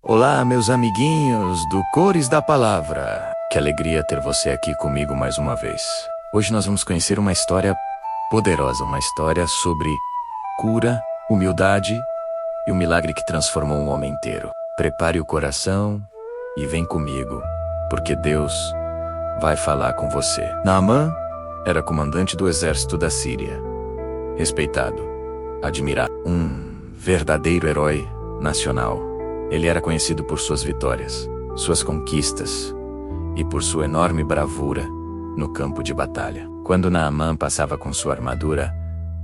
Olá, meus amiguinhos do Cores da Palavra. Que alegria ter você aqui comigo mais uma vez. Hoje nós vamos conhecer uma história poderosa, uma história sobre cura, humildade e o milagre que transformou um homem inteiro. Prepare o coração e vem comigo, porque Deus vai falar com você. Naamã era comandante do exército da Síria. Respeitado, admirado, um verdadeiro herói nacional. Ele era conhecido por suas vitórias, suas conquistas e por sua enorme bravura no campo de batalha. Quando Naamã passava com sua armadura,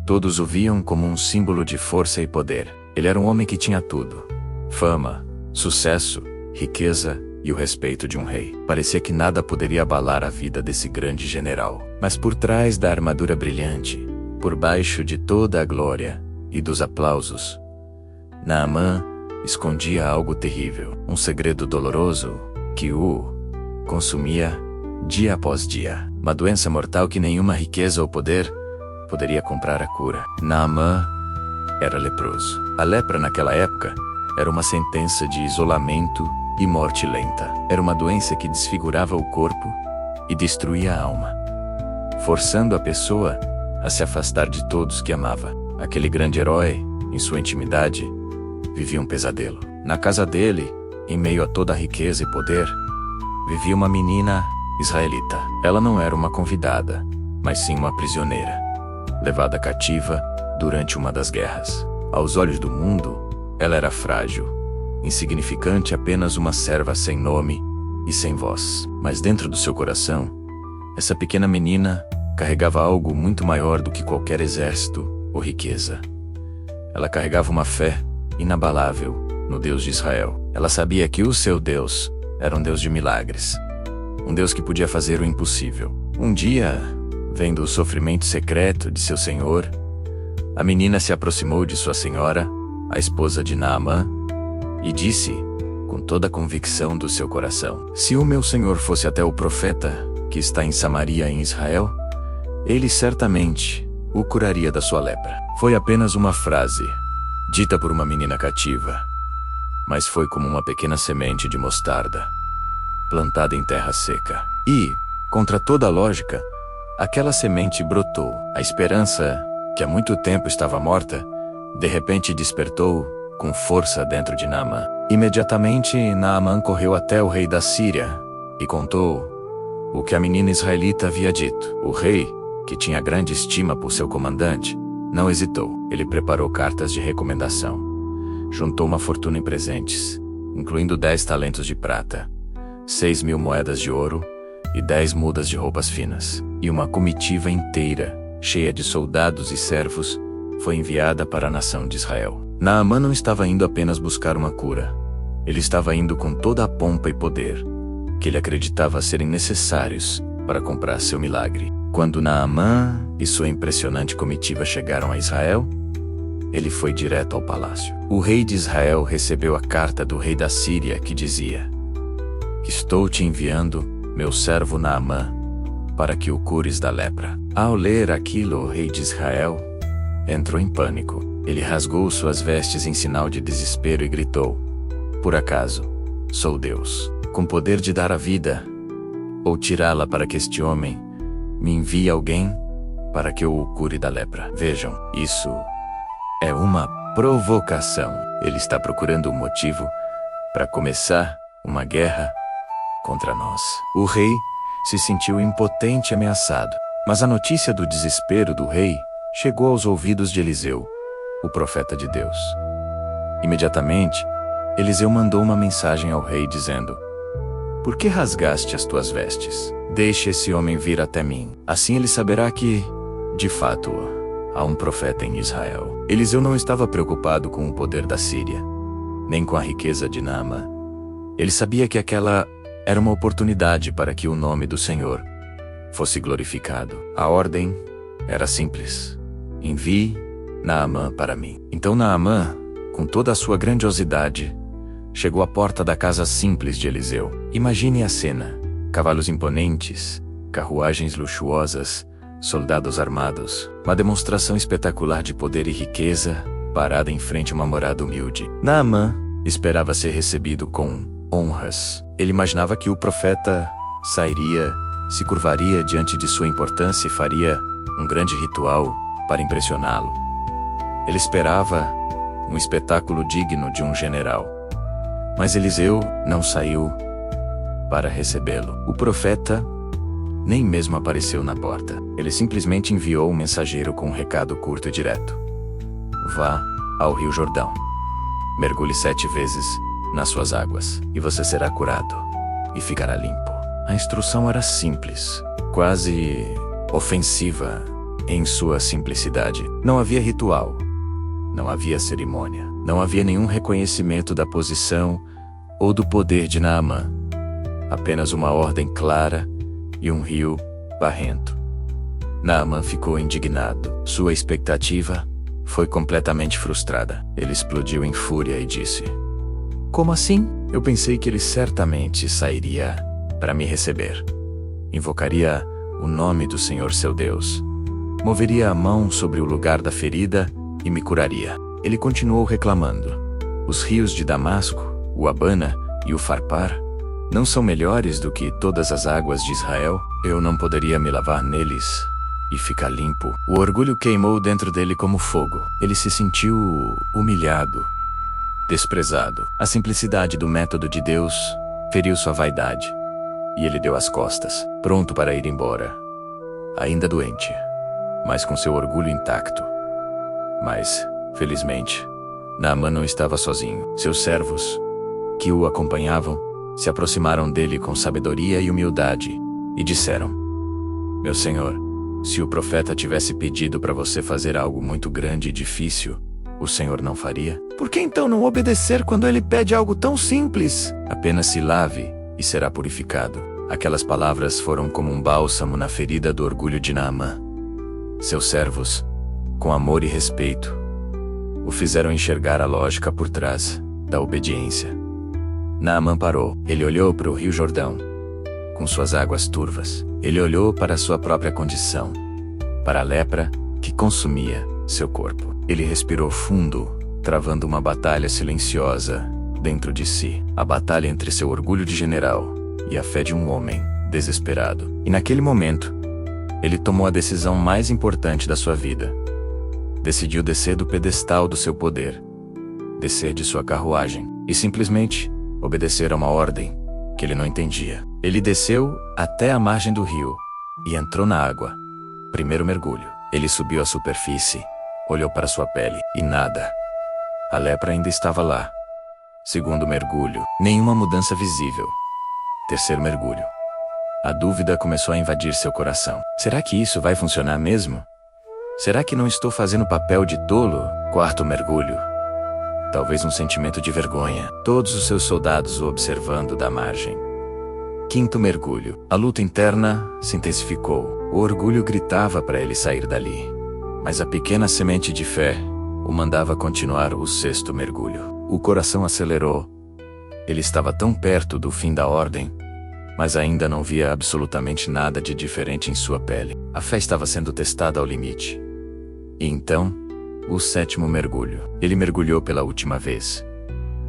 todos o viam como um símbolo de força e poder. Ele era um homem que tinha tudo: fama, sucesso, riqueza e o respeito de um rei. Parecia que nada poderia abalar a vida desse grande general. Mas por trás da armadura brilhante, por baixo de toda a glória e dos aplausos, Naamã escondia algo terrível, um segredo doloroso que o consumia dia após dia. Uma doença mortal que nenhuma riqueza ou poder poderia comprar a cura. Naamã era leproso. A lepra naquela época era uma sentença de isolamento e morte lenta. Era uma doença que desfigurava o corpo e destruía a alma, forçando a pessoa a se afastar de todos que amava. Aquele grande herói, em sua intimidade, vivia um pesadelo. Na casa dele, em meio a toda a riqueza e poder, vivia uma menina israelita. Ela não era uma convidada, mas sim uma prisioneira, levada cativa durante uma das guerras. Aos olhos do mundo, ela era frágil, insignificante, apenas uma serva sem nome e sem voz. Mas dentro do seu coração, essa pequena menina carregava algo muito maior do que qualquer exército ou riqueza. Ela carregava uma fé inabalável no Deus de Israel. Ela sabia que o seu Deus era um Deus de milagres, um Deus que podia fazer o impossível. Um dia, vendo o sofrimento secreto de seu senhor, a menina se aproximou de sua senhora, a esposa de Naamã, e disse, com toda a convicção do seu coração: se o meu senhor fosse até o profeta que está em Samaria, em Israel, ele certamente o curaria da sua lepra. Foi apenas uma frase, dita por uma menina cativa, mas foi como uma pequena semente de mostarda, plantada em terra seca. E, contra toda a lógica, aquela semente brotou. A esperança, que há muito tempo estava morta, de repente despertou com força dentro de Naamã. Imediatamente, Naamã correu até o rei da Síria e contou o que a menina israelita havia dito. O rei, que tinha grande estima por seu comandante, não hesitou. Ele preparou cartas de recomendação, juntou uma fortuna em presentes, incluindo 10 talentos de prata, 6.000 moedas de ouro e 10 mudas de roupas finas. E uma comitiva inteira, cheia de soldados e servos, foi enviada para a nação de Israel. Naamã não estava indo apenas buscar uma cura. Ele estava indo com toda a pompa e poder que ele acreditava serem necessários para comprar seu milagre. Quando Naamã e sua impressionante comitiva chegaram a Israel, ele foi direto ao palácio. O rei de Israel recebeu a carta do rei da Síria que dizia: estou te enviando meu servo Naamã para que o cures da lepra. Ao ler aquilo, o rei de Israel entrou em pânico. Ele rasgou suas vestes em sinal de desespero e gritou: por acaso sou Deus, com poder de dar a vida ou tirá-la, para que este homem me envie alguém para que eu o cure da lepra? Vejam, isso é uma provocação. Ele está procurando um motivo para começar uma guerra contra nós. O rei se sentiu impotente e ameaçado. Mas a notícia do desespero do rei chegou aos ouvidos de Eliseu, o profeta de Deus. Imediatamente, Eliseu mandou uma mensagem ao rei dizendo: por que rasgaste as tuas vestes? Deixe esse homem vir até mim. Assim ele saberá que, de fato, há um profeta em Israel. Eliseu não estava preocupado com o poder da Síria, nem com a riqueza de Naamã. Ele sabia que aquela era uma oportunidade para que o nome do Senhor fosse glorificado. A ordem era simples: envie Naamã para mim. Então Naamã, com toda a sua grandiosidade, chegou à porta da casa simples de Eliseu. Imagine a cena: cavalos imponentes, carruagens luxuosas, soldados armados, uma demonstração espetacular de poder e riqueza, parada em frente a uma morada humilde. Naamã Esperava ser recebido com honras. Ele imaginava que o profeta sairia, se curvaria diante de sua importância e faria um grande ritual para impressioná-lo. Ele esperava um espetáculo digno de um general. Mas Eliseu não saiu para recebê-lo. O profeta nem mesmo apareceu na porta. Ele simplesmente enviou um mensageiro com um recado curto e direto. Vá ao Rio Jordão. Mergulhe 7 vezes nas suas águas, e você será curado, e ficará limpo. A instrução era simples, quase ofensiva em sua simplicidade. Não havia ritual, não havia cerimônia, não havia nenhum reconhecimento da posição ou do poder de Naamã. Apenas uma ordem clara e um rio barrento. Naamã ficou indignado. Sua expectativa foi completamente frustrada. Ele explodiu em fúria e disse: Como assim? Eu pensei que ele certamente sairia para me receber. Invocaria o nome do Senhor seu Deus. Moveria a mão sobre o lugar da ferida e me curaria. Ele continuou reclamando. Os rios de Damasco, o Abana e o Farpar não são melhores do que todas as águas de Israel? Eu não poderia me lavar neles e ficar limpo. O orgulho queimou dentro dele como fogo. Ele se sentiu humilhado, desprezado. A simplicidade do método de Deus feriu sua vaidade, e ele deu as costas, pronto para ir embora, ainda doente, mas com seu orgulho intacto. Mas, felizmente, Naamã não estava sozinho. Seus servos, que o acompanhavam, se aproximaram dele com sabedoria e humildade, e disseram: Meu senhor, se o profeta tivesse pedido para você fazer algo muito grande e difícil, o senhor não faria? Por que então não obedecer quando ele pede algo tão simples? Apenas se lave e será purificado. Aquelas palavras foram como um bálsamo na ferida do orgulho de Naamã. Seus servos, com amor e respeito, o fizeram enxergar a lógica por trás da obediência. Naamã parou. Ele olhou para o Rio Jordão, com suas águas turvas. Ele olhou para sua própria condição, para a lepra que consumia seu corpo. Ele respirou fundo, travando uma batalha silenciosa dentro de si. A batalha entre seu orgulho de general e a fé de um homem desesperado. E naquele momento, ele tomou a decisão mais importante da sua vida. Decidiu descer do pedestal do seu poder, descer de sua carruagem e simplesmente obedecer a uma ordem que ele não entendia. Ele desceu até a margem do rio e entrou na água. Primeiro mergulho. Ele subiu à superfície, olhou para sua pele e nada. A lepra ainda estava lá. Segundo mergulho, nenhuma mudança visível. Terceiro mergulho. A dúvida começou a invadir seu coração. Será que isso vai funcionar mesmo? Será que não estou fazendo papel de tolo? Quarto mergulho. Talvez um sentimento de vergonha. Todos os seus soldados o observando da margem. Quinto mergulho. A luta interna se intensificou. O orgulho gritava para ele sair dali. Mas a pequena semente de fé o mandava continuar. O sexto mergulho. O coração acelerou. Ele estava tão perto do fim da ordem, mas ainda não via absolutamente nada de diferente em sua pele. A fé estava sendo testada ao limite. E então, o sétimo mergulho. Ele mergulhou pela última vez.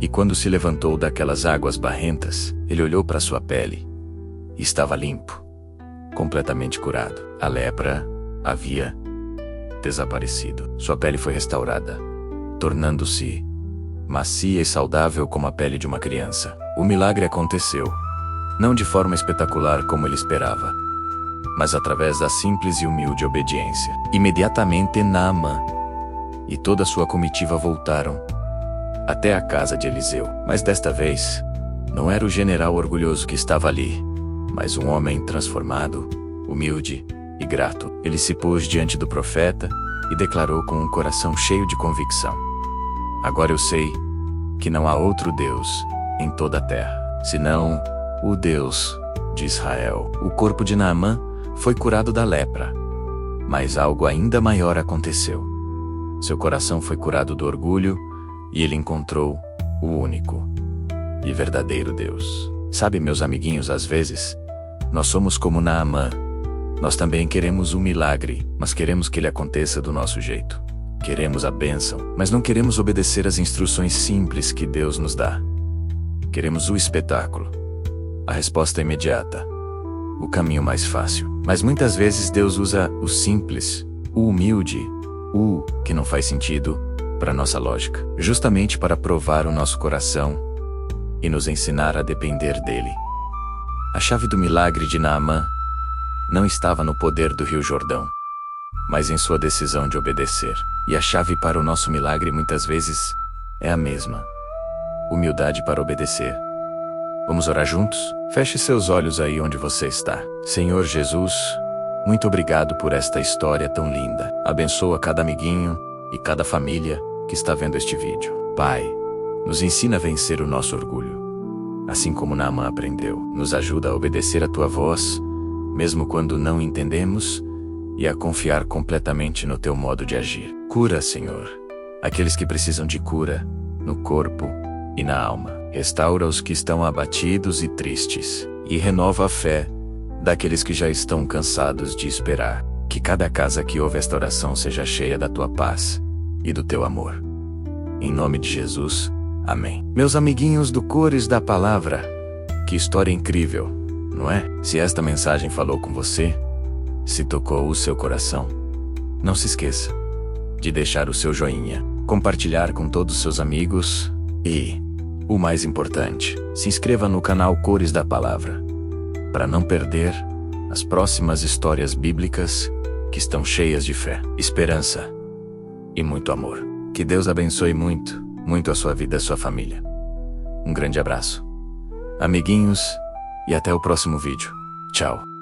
E quando se levantou daquelas águas barrentas, ele olhou para sua pele. E estava limpo, completamente curado. A lepra havia desaparecido. Sua pele foi restaurada, tornando-se macia e saudável como a pele de uma criança. O milagre aconteceu, não de forma espetacular como ele esperava, mas através da simples e humilde obediência. Imediatamente Naamã e toda a sua comitiva voltaram até a casa de Eliseu. Mas desta vez, não era o general orgulhoso que estava ali, mas um homem transformado, humilde e grato. Ele se pôs diante do profeta e declarou com um coração cheio de convicção: Agora eu sei que não há outro Deus em toda a terra, senão o Deus de Israel. O corpo de Naamã foi curado da lepra, mas algo ainda maior aconteceu. Seu coração foi curado do orgulho e ele encontrou o único e verdadeiro Deus. Sabe, meus amiguinhos, às vezes, nós somos como Naamã. Nós também queremos um milagre, mas queremos que ele aconteça do nosso jeito. Queremos a bênção, mas não queremos obedecer às instruções simples que Deus nos dá. Queremos o espetáculo, a resposta imediata, o caminho mais fácil. Mas muitas vezes Deus usa o simples, o humilde, o que não faz sentido para nossa lógica, justamente para provar o nosso coração e nos ensinar a depender dele. A chave do milagre de Naamã não estava no poder do Rio Jordão, mas em sua decisão de obedecer. E a chave para o nosso milagre muitas vezes é a mesma: humildade para obedecer. Vamos orar juntos? Feche seus olhos aí onde você está. Senhor Jesus, muito obrigado por esta história tão linda. Abençoa cada amiguinho e cada família que está vendo este vídeo. Pai, nos ensina a vencer o nosso orgulho, assim como Naamã aprendeu. Nos ajuda a obedecer a tua voz, mesmo quando não entendemos, e a confiar completamente no teu modo de agir. Cura, Senhor, aqueles que precisam de cura, no corpo e na alma. Restaura os que estão abatidos e tristes, e renova a fé daqueles que já estão cansados de esperar. Que cada casa que ouve esta oração seja cheia da tua paz e do teu amor. Em nome de Jesus, amém. Meus amiguinhos do Cores da Palavra, que história incrível, não é? Se esta mensagem falou com você, se tocou o seu coração, não se esqueça de deixar o seu joinha, compartilhar com todos os seus amigos e, o mais importante, se inscreva no canal Cores da Palavra, para não perder as próximas histórias bíblicas que estão cheias de fé, esperança e muito amor. Que Deus abençoe muito, muito a sua vida e a sua família. Um grande abraço, amiguinhos, e até o próximo vídeo. Tchau.